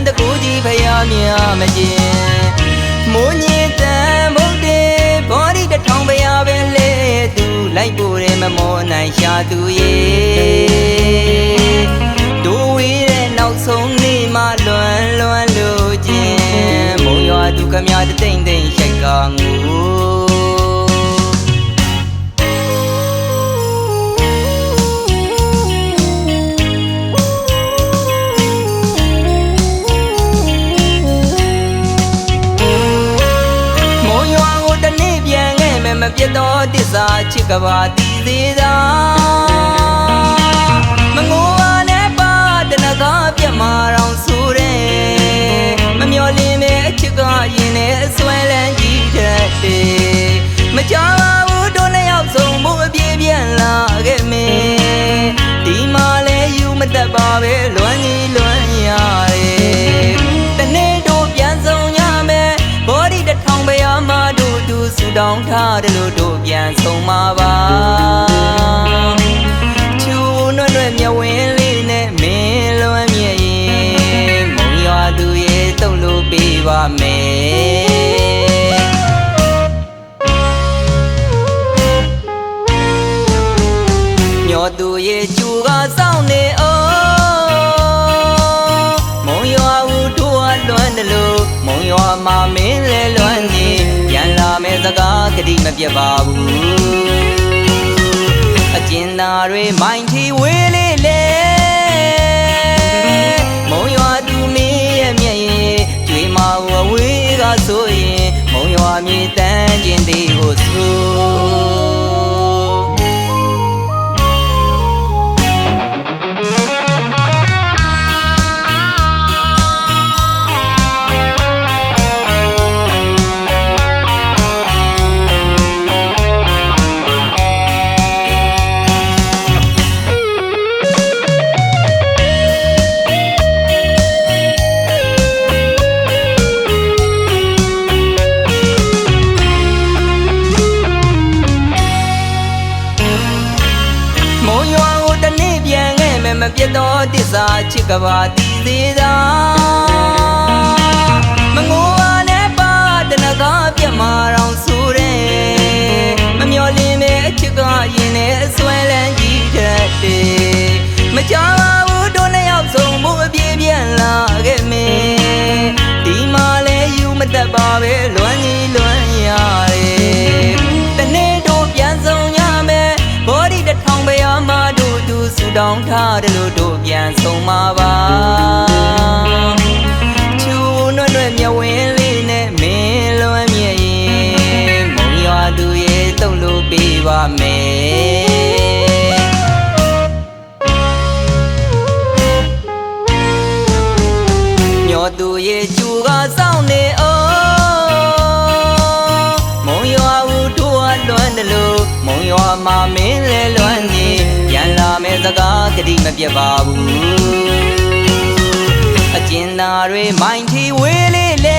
တကူကြီးဖယားမြာမကျင်မိုးညင်တန်မုတ်တဲ့ဘော်ဒီတထောင်ဖယားပဲလေသူလိုက်ပို့တယ်မမောနိုင်ရှာသူရေဒူဝေးတဲ့နောက်ဆုံးနေ့မှလွန်လို့ခြင်းမုံရွာသူခမတသိမ့်သိမ့်ရှိုက်ကငူမပြတ်သောတစ္ဆာချစ်ကဘာတည်သေးသာမငိုပါနဲ့ပါတနကားပြတ်မာအောင်ဆိုတယ်မမျော်လင့်တဲ့အချစ်ကရင်နဲ့အစွဲလန်းကြီးတဲ့မကြောက်ပါဘူးတို့နှစ်ယောက်ဆုံးဖို့အပြေးပြန်လာခဲ့မင်းဒီမှာလဲယူမတတ်ပါပဲလွမ်းကြီးလွမ်းရတယ်တနေ့တို့ပြန်ဆုံးရမယ်ဘောဒီတထောင်ဖယားမတို့သူဆူတောင်းထားတယ်လို့တို့ပြန်ဆုံးမှာပါချူနွဲ့နွဲ့မြဝင်းလေးနဲ့မင်းလွမ်းမြရင်မုံရွာသူရဲ့တုံးလို့ပေးပါမယ်ညောသူရဲ့ကျူကစောင့်နေအောင်မုံရွာဦးတို့လွမ်းတယ်လို့မုံရွာမှာမင်းလဲလွမ်းနေပြန်လာမယ့်စကားကတိမပြတ်ပါဘူးအကျဉ်းသားတွေမိုင်းထီဝေးလေးလေမုံရွာသူမင်းရဲ့မျက်ရည်ကြွေးမဝဝေးကဆိုရင်မုံရွာမြေတန်းချင်းသေးကိုဆိုမပြတ်သောတစ္ဆာချစ်ကဘာတည်သေးသာမငိုပါနဲ့ပါတနကားပြတ်မာအောင်ဆိုတယ်မမျော်လင့်တဲ့အချစ်ကရင်နဲ့အစွဲလန်းကြီးတဲ့မကြောက်ပါဘူးတို့နှစ်ယောက်ဆုံးဖို့အပြေးပြန်လာခဲ့မင်းဒီမှာလဲယူမတတ်ပါပဲလွမ်းကြီးလွမ်းရတယ်တနေ့တို့ပြန်ဆုံးရမယ်ဘောဒီတထောင်ဖယားမတို့သူဆူတောင်းထားတယ်လို့တို့ပြန်ဆုံးမှာပါချူနွဲ့နွဲ့မြဝင်းလေးနဲ့မင်းလွမ်းမြရင်မုံရွာသူရဲ့တုံးလို့ပေးပါမယ်ညောသူရဲ့ကျူကစောင့်နေအောင်မုံရွာဦးတို့လွမ်းတယ်လို့မုံရွာမှာမင်းလဲလွမ်းနေပြန်လာမယ့်စကားကတိမပြတ်ပါဘူးအကျဉ်းသားတွေမိုင်းထီဝေးလေးလေ